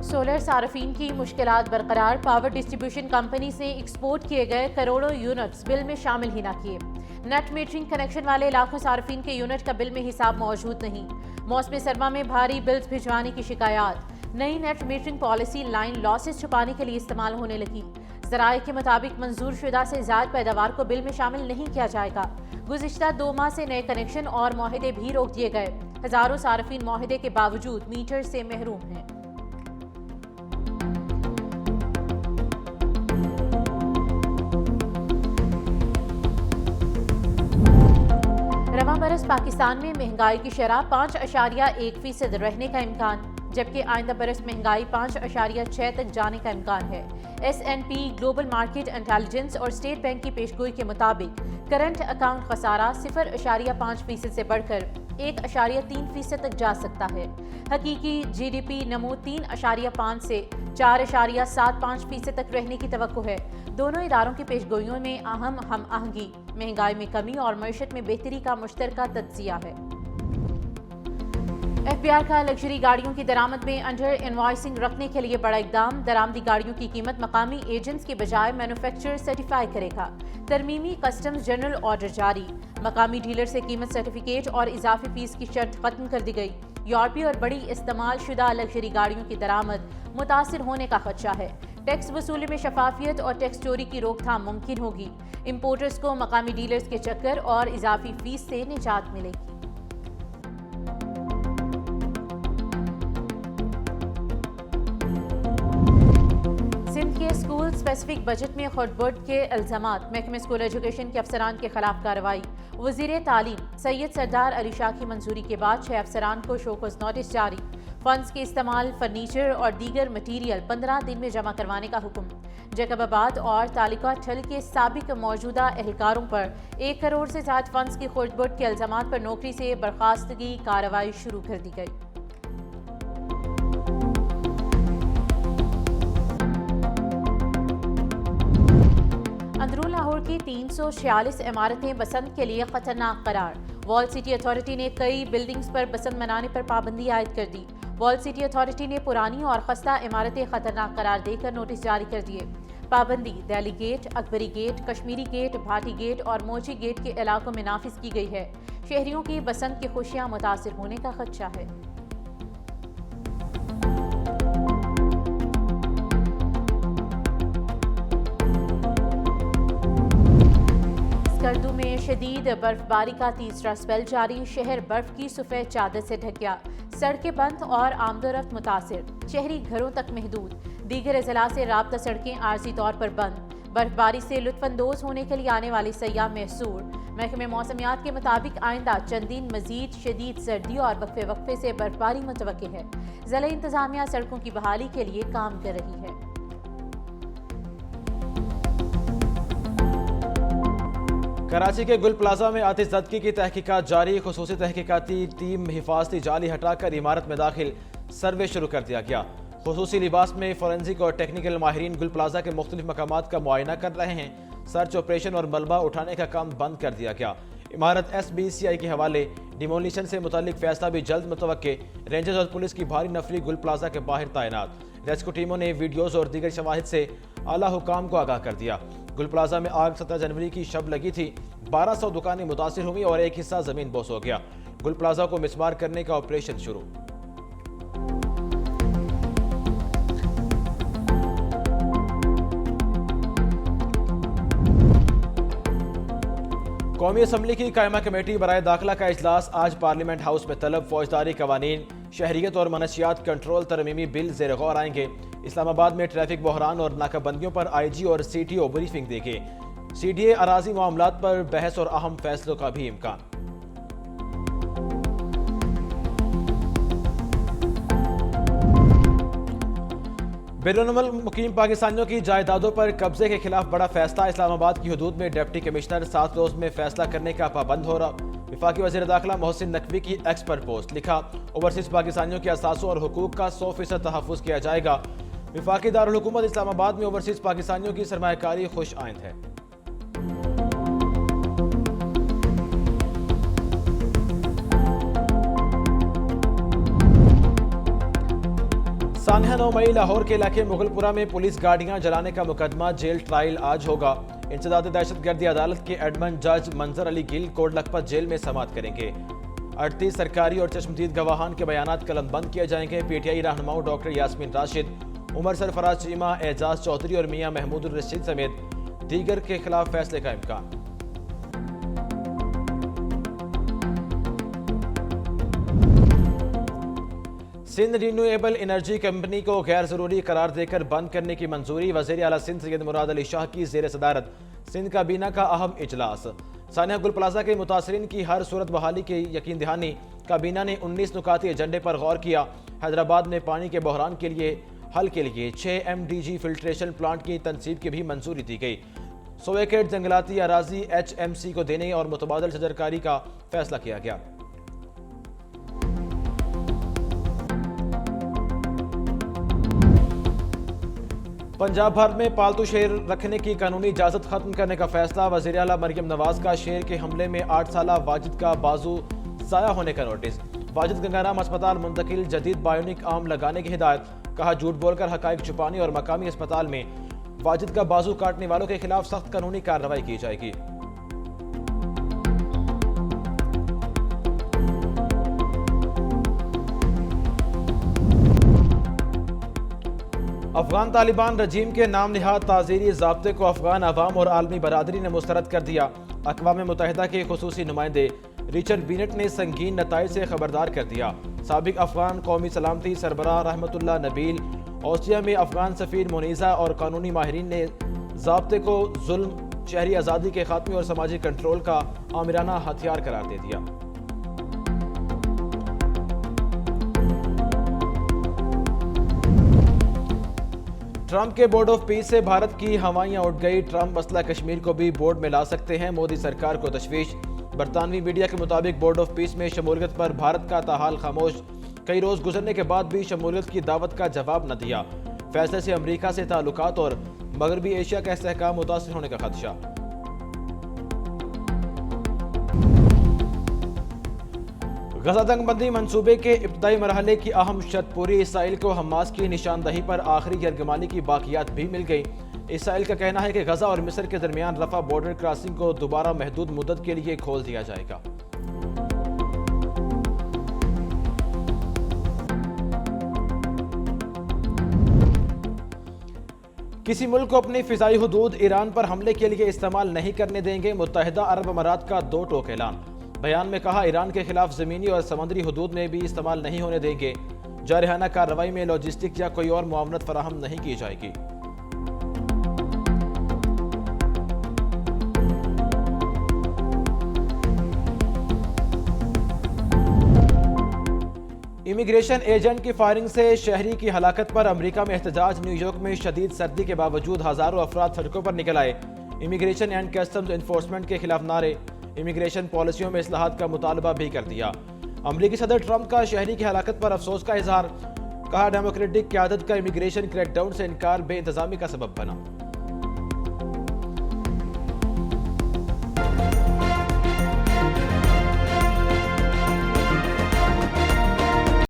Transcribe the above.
Solar صارفین کی مشکلات برقرار، پاور ڈسٹریبیوشن کمپنی سے ایکسپورٹ کیے گئے کروڑوں یونٹس بل میں شامل ہی نہ کیے۔ نیٹ میٹرنگ کنیکشن والے لاکھوں صارفین کے یونٹ کا بل میں حساب موجود نہیں۔ موسم سرما میں بھاری بلز بھجوانے کی شکایات۔ نئی net metering policy line losses چھپانے کے لیے استعمال ہونے لگی۔ ذرائع کے مطابق منظور شدہ سے زائد پیداوار کو بل میں شامل نہیں کیا جائے گا۔ گزشتہ 2 ماہ سے نئے کنیکشن اور معاہدے بھی روک دیے گئے۔ ہزاروں صارفین معاہدے کے باوجود میٹر سے محروم ہیں۔ رواں برس پاکستان میں مہنگائی کی شرح 5.1% رہنے کا امکان، جبکہ آئندہ برس مہنگائی 5.6 تک جانے کا امکان ہے۔ S&P گلوبل مارکیٹ انٹیلیجنس اور اسٹیٹ بینک کی پیشگوئی کے مطابق کرنٹ اکاؤنٹ خسارہ 0.5% سے بڑھ کر 1.3% تک جا سکتا ہے۔ حقیقی GDP نمو 3.5 سے 4.75% تک رہنے کی توقع ہے۔ دونوں اداروں کی پیشگوئیوں میں اہم ہم آہنگی، مہنگائی میں کمی اور معیشت میں بہتری کا مشترکہ تجزیہ ہے۔ FBR کا لگژری گاڑیوں کی درآمد میں انڈر انوائسنگ رکھنے کے لیے بڑا اقدام، درآمدی گاڑیوں کی قیمت مقامی ایجنٹس کی بجائے مینوفیکچرر سرٹیفائی کرے گا۔ ترمیمی کسٹمز جنرل آرڈر جاری، مقامی ڈیلر سے قیمت سرٹیفکیٹ اور اضافی فیس کی شرط ختم کر دی گئی۔ یورپی اور بڑی استعمال شدہ لگژری گاڑیوں کی درآمد متاثر ہونے کا خدشہ ہے۔ ٹیکس وصولی میں شفافیت اور ٹیکس چوری کی روک تھام ممکن ہوگی۔ امپورٹرز کو مقامی ڈیلرز کے چکر اور اضافی فیس سے نجات ملے گی۔ سندھ کے اسکول اسپیسیفک بجٹ میں خردبرد کے الزامات، محکمہ اسکول ایجوکیشن کے افسران کے خلاف کارروائی۔ وزیر تعلیم سید سردار علی شاہ کی منظوری کے بعد 6 افسران کو شوکوز نوٹس جاری۔ فنڈز کے استعمال، فرنیچر اور دیگر مٹیریل 15 دن میں جمع کروانے کا حکم۔ جیکب آباد اور تالکہ ٹھل کے سابق موجودہ اہلکاروں پر 1 کروڑ سے زائد فنڈز کی خردبرد کے الزامات پر نوکری سے برخاستگی کارروائی شروع کر دی گئی۔ اندرون لاہور کی 346 عمارتیں بسنت کے لیے خطرناک قرار۔ وال سٹی اتھارٹی نے کئی بلڈنگز پر بسنت منانے پر پابندی عائد کر دی۔ وال سٹی اتھارٹی نے پرانی اور خستہ عمارتیں خطرناک قرار دے کر نوٹس جاری کر دیے۔ پابندی Delhi gate, Akbari gate, Kashmiri gate, Bhati gate اور موچی گیٹ کے علاقوں میں نافذ کی گئی ہے۔ شہریوں کی بسنت کی خوشیاں متاثر ہونے کا خدشہ ہے۔ اسکردو میں شدید برف باری کا تیسرا سپیل جاری، شہر برف کی سفید چادر سے ڈھک گیا۔ سڑکیں بند اور آمد و رفت متاثر، شہری گھروں تک محدود۔ دیگر اضلاع سے رابطہ سڑکیں عارضی طور پر بند۔ برف باری سے لطف اندوز ہونے کے لیے آنے والے سیاح محصور۔ محکمہ موسمیات کے مطابق آئندہ چند دن مزید شدید سردی اور وقفے وقفے سے برف باری متوقع ہے۔ ضلع انتظامیہ سڑکوں کی بحالی کے لیے کام کر رہی ہے۔ کراچی کے گل پلازا میں آتش زدگی کی تحقیقات جاری، خصوصی تحقیقاتی ٹیم حفاظتی جالی ہٹا کر عمارت میں داخل سروے شروع کر دیا گیا۔ خصوصی لباس میں فورنزک اور ٹیکنیکل ماہرین گل پلازا کے مختلف مقامات کا معائنہ کر رہے ہیں۔ سرچ آپریشن اور ملبہ اٹھانے کا کام بند کر دیا گیا۔ عمارت SBCI کے حوالے ڈیمولیشن سے متعلق فیصلہ بھی جلد متوقع۔ رینجرز اور پولیس کی بھاری نفری گل پلازا کے باہر تعینات۔ ریسکیو ٹیموں نے ویڈیوز اور دیگر شواہد سے اعلیٰ حکام کو آگاہ کر دیا۔ گل پلازا میں آگ 17 جنوری کی شب لگی تھی۔ 1200 دکانیں متاثر ہوئیں اور ایک حصہ زمین بوس ہو گیا۔ گل پلازا کو مسمار کرنے کا آپریشن شروع۔ قومی اسمبلی کی قائمہ کمیٹی برائے داخلہ کا اجلاس آج پارلیمنٹ ہاؤس میں طلب، فوجداری قوانین، شہریت اور منشیات کنٹرول ترمیمی بل زیر غور آئیں گے۔ اسلام آباد میں ٹریفک بحران اور ناکہ بندیوں پر IG اور CTO بریفنگ دے گے۔ CDA اراضی معاملات پر بحث اور اہم فیصلوں کا بھی امکان۔ بیرون ملک مقیم پاکستانیوں کی جائیدادوں پر قبضے کے خلاف بڑا فیصلہ، اسلام آباد کی حدود میں ڈپٹی کمشنر 7 روز میں فیصلہ کرنے کا پابند ہو رہا۔ وفاقی وزیر داخلہ محسن نقوی کی ایکس پر پوسٹ، لکھا اوورسیز پاکستانیوں کے اثاثوں اور حقوق کا 100% تحفظ کیا جائے گا۔ وفاقی دارالحکومت اسلام آباد میں اوورسیز پاکستانیوں کی سرمایہ کاری خوش آئند ہے۔ سانحہ 9 مئی لاہور کے علاقے مغل پورہ میں پولیس گاڑیاں جلانے کا مقدمہ جیل ٹرائل آج ہوگا۔ انسداد دہشت گردی عدالت کے ایڈمن جج منظر علی گل کوٹ لکھپت جیل میں سماعت کریں گے۔ 38 سرکاری اور چشمدید گواہان کے بیانات قلم بند کیے جائیں گے۔ پی ٹی آئی رہنماؤں ڈاکٹر یاسمین راشد، عمر سرفراز چیمہ، اعجاز چودھری اور میاں محمود الرشید سمیت دیگر کے خلاف فیصلے کا امکان۔ سندھ رینیویبل انرجی کمپنی کو غیر ضروری قرار دے کر بند کرنے کی منظوری۔ وزیر اعلیٰ سندھ سید مراد علی شاہ کی زیر صدارت سندھ کابینہ کا اہم اجلاس۔ سانحہ گل پلازہ کے متاثرین کی ہر صورت بحالی کی یقین دہانی۔ کابینہ نے 19 نکاتی ایجنڈے پر غور کیا۔ حیدرآباد میں پانی کے بحران کے لیے حل کے لیے 6 MDG فلٹریشن پلانٹ کی تنصیب کی بھی منظوری دی گئی۔ 100 ایکڑ جنگلاتی اراضی HMC کو دینے اور متبادل شجرکاری کا فیصلہ کیا گیا۔ پنجاب بھر میں پالتو شیر رکھنے کی قانونی اجازت ختم کرنے کا فیصلہ۔ وزیر اعلیٰ مریم نواز کا شیر کے حملے میں 8 سالہ واجد کا بازو ضائع ہونے کا نوٹس۔ واجد گنگارام ہسپتال منتقل، جدید بائیونک آرم لگانے کی ہدایت۔ کہا جھوٹ بول کر حقائق چھپانے اور مقامی اسپتال میں واجد کا بازو کاٹنے والوں کے خلاف سخت قانونی کارروائی کی جائے گی۔ افغان طالبان رجیم کے نام نہاد تعزیری ضابطے کو افغان عوام اور عالمی برادری نے مسترد کر دیا۔ اقوام متحدہ کے خصوصی نمائندے ریچرڈ بینٹ نے سنگین نتائج سے خبردار کر دیا۔ سابق افغان قومی سلامتی سربراہ رحمت اللہ نبیل، آسٹریلیا میں افغان سفیر منیزہ اور قانونی ماہرین نے ضابطے کو ظلم، شہری آزادی کے خاتمے اور سماجی کنٹرول کا آمرانہ ہتھیار قرار دے دیا۔ ٹرمپ کے بورڈ آف پیس سے بھارت کی ہوائیاں اٹھ گئی۔ ٹرمپ مسئلہ کشمیر کو بھی بورڈ میں لا سکتے ہیں، مودی سرکار کو تشویش۔ برطانوی میڈیا کے مطابق بورڈ آف پیس میں شمولیت پر بھارت کا تاحال خاموش، کئی روز گزرنے کے بعد بھی شمولیت کی دعوت کا جواب نہ دیا۔ فیصلے سے امریکہ سے تعلقات اور مغربی ایشیا کا استحکام متاثر ہونے کا خدشہ۔ غزہ جنگ بندی منصوبے کے ابتدائی مرحلے کی اہم شرط پوری۔ اسرائیل کو حماس کی نشاندہی پر آخری یرغمالی کی باقیات بھی مل گئی۔ اسرائیل کا کہنا ہے کہ غزہ اور مصر کے درمیان رفح بارڈر کراسنگ کو دوبارہ محدود مدت کے لیے کھول دیا جائے گا۔ کسی ملک کو اپنی فضائی حدود ایران پر حملے کے لیے استعمال نہیں کرنے دیں گے، متحدہ عرب امارات کا دو ٹوک اعلان۔ بیان میں کہا ایران کے خلاف زمینی اور سمندری حدود میں بھی استعمال نہیں ہونے دیں گے۔ جارحانہ کارروائی میں لاجسٹک یا کوئی اور معاونت فراہم نہیں کی جائے گی۔ امیگریشن ایجنٹ کی فائرنگ سے شہری کی ہلاکت پر امریکہ میں احتجاج۔ نیو یارک میں شدید سردی کے باوجود ہزاروں افراد سڑکوں پر نکل آئے۔ امیگریشن اینڈ کسٹمز انفورسمنٹ کے خلاف نعرے، امیگریشن پالیسیوں میں اصلاحات کا مطالبہ بھی کر دیا۔ امریکی صدر ٹرمپ کا شہری کی ہلاکت پر افسوس کا اظہار، کہا ڈیموکریٹک قیادت کا امیگریشن کریک ڈاؤن سے انکار بے انتظامی کا سبب بنا۔